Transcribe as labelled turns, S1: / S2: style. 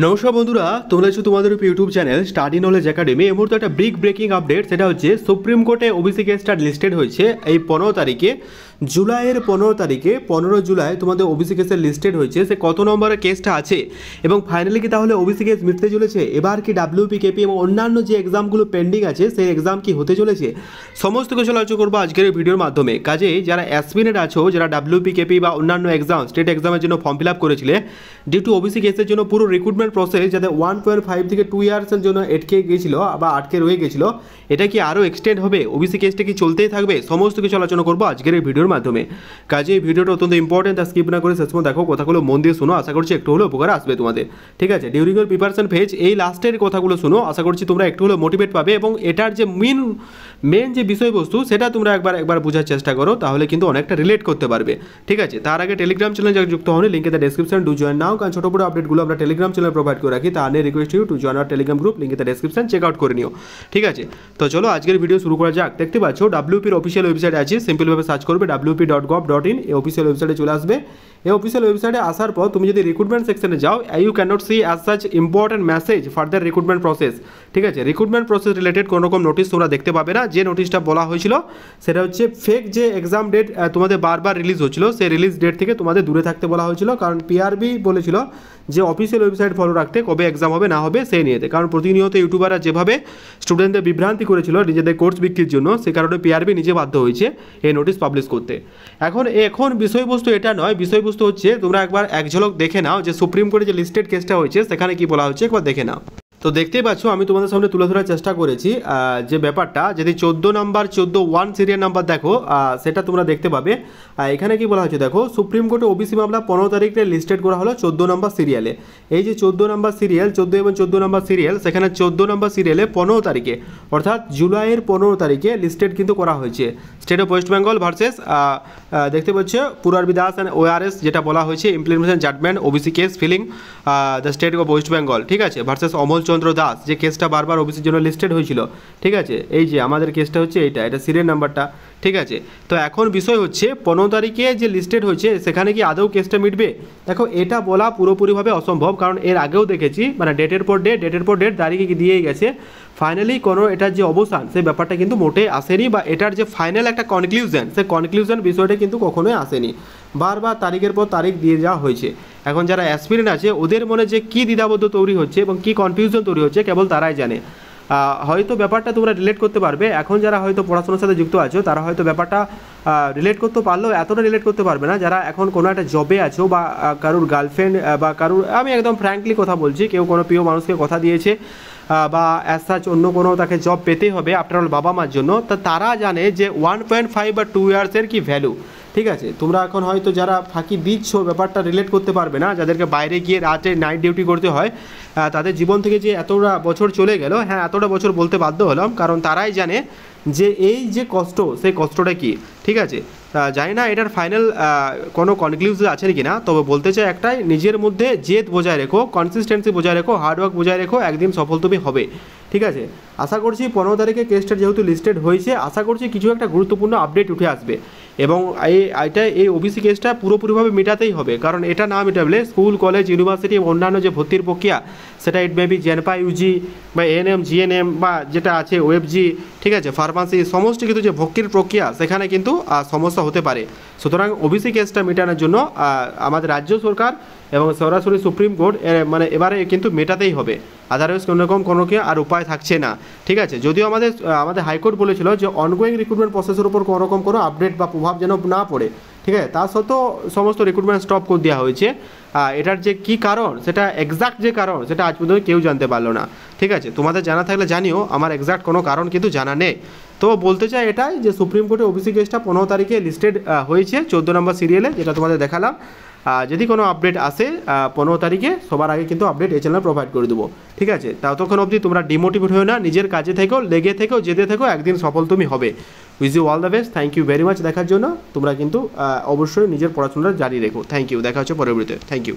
S1: নমস্কার বন্ধুরা, তোমরা হচ্ছে তোমাদের YouTube channel study knowledge academy. এই মুহূর্তে একটা বিগ ব্রেকিং আপডেট, সেটা হচ্ছে সুপ্রিম কোর্টে ওবিসি কেসটা লিস্টেড হয়েছে এই 15 তারিখে, জুলাইয়ের 15 তারিখে। 15 জুলাই তোমাদের ওবিসি কেসের লিস্টেড হয়েছে। সে কত নম্বরের কেসটা আছে এবং ফাইনালি কি তাহলে ওবিসি কেস মিটতে চলেছে? এবার কি ডাব্লিউপি, কেপি এবং অন্যান্য যে এক্সামগুলো পেন্ডিং আছে সেই এক্সাম কি হতে চলেছে? সমস্ত কিছু আলোচনা করবো আজকের এই ভিডিওর মাধ্যমে। কাজেই যারা অ্যাসপিরেন্ট আছো, যারা ডাব্লিউপি, কেপি বা অন্যান্য এক্সাম, স্টেট এক্সামের জন্য ফর্ম ফিল আপ করেছিলে, ডিউ টু ওবিসি কেসের জন্য পুরো রিক্রুটমেন্ট প্রসেস যাতে 1.5 থেকে 2 ইয়ার্সের জন্য আটকে গিয়েছিল বা আটকে রয়ে গেছিলো, এটা কি আরও এক্সটেন্ড হবে? ওবিসি কেসটা কি চলতেই থাকবে? সমস্ত কিছু আলোচনা করবো আজকের এই ভিডিওর মাধ্যমে। কাজে এই ভিডিওটা অত্যন্ত ইম্পর্টেন্ট, তা স্কিপ না করে শেষ পর্যন্ত দেখো, কথাগুলো মন দিয়ে শোনো, আশা করছি একটু হলেও উপকার আসবে তোমাদের। ঠিক আছে, ডিউরিং ইউর প্রিপারেশন ফেজ এই লাস্টের কথাগুলো শোনো, আশা করছি তোমরা একটু হলেও মোটিভেট পাবে এবং এটার যে মেন যে বিষয়বস্তু সেটা তোমরা একবার বোঝার চেষ্টা করো, তাহলে কিন্তু অনেকটা রিলেট করতে পারবে। ঠিক আছে, তার আগে টেলিগ্রাম চ্যানেল যারা যুক্ত হন, link in the description, do join নাও। কারণ ছোটো বড়ো আপডেটগুলো আমরা টেলিগ্রাম চ্যানেলে প্রোভাইড করে রাখি, তা নিয়ে request you to join our Telegram group, link in the description, check out করে নিও। ঠিক আছে, তো চলো আজকের ভিডিও শুরু করা যাক। দেখতে পাচ্ছ ডাব্লিউপির অফিসিয়াল ওয়েবসাইট আছে, সিম্পলভাবে সার্চ করবে wp.gov.in, এই অফিসিয়াল ওয়েবসাইটে চলে আসবে। এই অফিসিয়াল ওয়েবসাইটে আসার পর তুমি যদি রিক্রুটমেন্ট সেকশনে যাও, you can not see as such important message further recruitment process. ঠিক আছে, রিক্রুটমেন্ট প্রসেস রিলেটেড কোনো রকম নোটিশ তোমরা দেখতে পাবে না। যে নোটিশটা বলা হয়েছিল সেটা হচ্ছে ফেক যে এক্সাম ডেট তোমাদের বারবার রিলিজ হচ্ছিল, সেই রিলিজ ডেট থেকে তোমাদের দূরে থাকতে বলা হয়েছিল। কারণ পিআরবি বলেছিল যে অফিসিয়াল ওয়েবসাইট ফলো রাখতে, কবে এক্সাম হবে না হবে সেই নিয়েতে। কারণ প্রতিনিয়ত ইউটিউবাররা যেভাবে স্টুডেন্টদের বিভ্রান্তি করেছিল নিজেদের কোর্স বিক্রির জন্য, সে কারণে পিআরবি নিজে বাধ্য হয়েছে এই নোটিশ পাবলিশ করতে। এখন বিষয়বস্তু এটা নয়, বিষয়বস্তু হচ্ছে তোমরা একবার এক ঝলক দেখে নাও যে সুপ্রিম কোর্টে যে লিস্টেড কেসটা হয়েছে সেখানে কি বলা হচ্ছে, একবার দেখে নাও। তো দেখতেই পাচ্ছ, আমি তোমাদের সামনে তুলে ধরার চেষ্টা করেছি যে ব্যাপারটা। যদি 14 সিরিয়াল নাম্বার দেখো, সেটা তোমরা দেখতে পাবে। এখানে কি বলা হচ্ছে দেখো, সুপ্রিম কোর্টে ওবিসি মামলা 15 তারিখে লিস্টেড করা হলো 14 নম্বর সিরিয়ালে। এই যে 14 নম্বর সিরিয়াল, 14 এবং 14 নম্বর সিরিয়াল, সেখানে 14 নম্বর সিরিয়ালে 15 তারিখে অর্থাৎ জুলাইয়ের 15 তারিখে লিস্টেড কিন্তু করা হয়েছে। State of West Bengal versus দেখতে পাচ্ছ পুরারবি দাস অ্যান্ড ওআরএস, যেটা বলা হয়েছে implementation judgement OBC case filing the state of West Bengal. ঠিক আছে, ভার্সেস অমল চন্দ্র দাস, যে কেসটা বারবার ওবিসির জন্য লিস্টেড হয়েছিল। ঠিক আছে, এই যে আমাদের কেসটা হচ্ছে এটা সিরিয়াল নাম্বারটা। ঠিক আছে, তো এখন বিষয় হচ্ছে 15 তারিখে যে লিস্টেড হয়েছে সেখানে কি আদৌ কেসটা মিটবে? দেখো, এটা বলা পুরোপুরিভাবে অসম্ভব, কারণ এর আগেও দেখেছি মানে ডেটের পর ডেট তারিখে দিয়েই গেছে। ফাইনালি কোনো এটার যে অবসান সেই ব্যাপারটা কিন্তু মোটে আসেনি, বা এটার যে ফাইনাল একটা কনক্লুশন, সেই কনক্লুশন বিষয়টা কিন্তু কখনোই আসেনি। বারবার তারিখের পর তারিখ দিয়ে যাওয়া হয়েছে। এখন যারা অ্যাসপিরেন্ট আছে ওদের মনে যে কী দ্বিধাবোধ তৈরি হচ্ছে এবং কী কনফিউশন তৈরি হচ্ছে কেবল তারাই জানে। হয়তো ব্যাপারটা তোমরা রিলেট করতে পারবে। এখন যারা হয়তো পড়াশোনার সাথে যুক্ত আছো তারা হয়তো ব্যাপারটা রিলেট করতে পারলেও এতটা রিলেট করতে পারবে না যারা এখন কোনো একটা জবে আছো বা কারুর গার্লফ্রেন্ড বা কারুর, আমি একদম ফ্র্যাঙ্কলি কথা বলছি, কেউ কোনো প্রিয় মানুষকে কথা দিয়েছে বা অ্যাজ সাচ অন্য কোনো তাকে জব পেতেই হবে আফটার অল বাবা মার জন্য, তা তারা জানে যে 1.5 বা 2 ইয়ার্সের কি ভ্যালু। ঠিক আছে, তোমরা এখন হয়তো যারা ফাঁকি দিচ্ছ ব্যাপারটা রিলেট করতে পারবে না, যাদেরকে বাইরে গিয়ে রাতে নাইট ডিউটি করতে হয়, তাদের জীবন থেকে যে এতটা বছর চলে গেল, হ্যাঁ এতটা বছর বলতে বাধ্য হলাম, কারণ তারাই জানে যে এই যে কষ্ট, সেই কষ্টটা কী। ঠিক আছে, জানি না এটার ফাইনাল কোনো কনক্লুশন আছে কি না, তবে বলতে চাই একটাই, নিজের মধ্যে জেদ বজায় রেখো, কনসিস্টেন্সি বজায় রেখো, হার্ডওয়ার্ক বজায় রেখো, একদিন সফল তুমি হবে। ঠিক আছে, আশা করছি 15 তারিখে কেসটা যেহেতু লিস্টেড হয়েছে, আশা করছি কিছু একটা গুরুত্বপূর্ণ আপডেট উঠে আসবে এবং এই ওবিসি কেসটা পুরোপুরিভাবে মেটাতেই হবে। কারণ এটা না মেটাবলে স্কুল, কলেজ, ইউনিভার্সিটি এবং অন্যান্য যে ভর্তির প্রক্রিয়া, সেটা ইট মেবি জেনপা ইউজি বা এএনএম, জিএনএম বা যেটা আছে ওয়েবজি, ঠিক আছে, ফার্মাসি, সমস্ত কিছু যে ভর্তির প্রক্রিয়া সেখানে কিন্তু সমস্যা হতে পারে। সুতরাং ওবিসি কেসটা মেটানোর জন্য আমাদের রাজ্য সরকার এবং সরাসরি সুপ্রিম কোর্ট মানে এবারে কিন্তু মেটাতেই হবে, আদারওয়াইজ কোনোরকম কোনো কি আর উপায় থাকছে না। ঠিক আছে, যদিও আমাদের হাইকোর্ট বলেছিল যে অনগোয়িং রিক্রুটমেন্ট প্রসেসের উপর কোনো রকম কোনো আপডেট বা প্রভাব যেন না পড়ে। ঠিক আছে, তা সত্ত্বেও সমস্ত রিক্রুটমেন্ট স্টপ করে দেওয়া হয়েছে। এটার যে কী কারণ, সেটা এক্সাক্ট যে কারণ সেটা আজ পর্যন্ত কেউ জানতে পারলো না। ঠিক আছে, তোমাদের জানা থাকলে জানিও, আমার এক্সাক্ট কোনো কারণ কিন্তু জানা নেই। তো বলতে চাই এটাই যে সুপ্রিম কোর্টে ওবিসি কেসটা 15 তারিখে লিস্টেড হয়েছে 14 নম্বর সিরিয়ালে, যেটা তোমাদের দেখালাম। যদি কোনো আপডেট আসে 15 তারিখে, সবার আগে কিন্তু আপডেট এই চ্যানেলে প্রোভাইড করে দেবো। ঠিক আছে, ততক্ষণ অবধি তোমরা ডিমোটিভেট হয়ে না, নিজের কাজে থেকেও, লেগে থেকেও, যেতে থেকেও, একদিন সফল তুমি হবে। Wish you all the best. Thank you very much দেখার জন্য। তোমরা কিন্তু অবশ্যই নিজের পড়াশোনাটা জারি রেখো। থ্যাংক ইউ, দেখা হচ্ছে পরবর্তীতে। Thank you.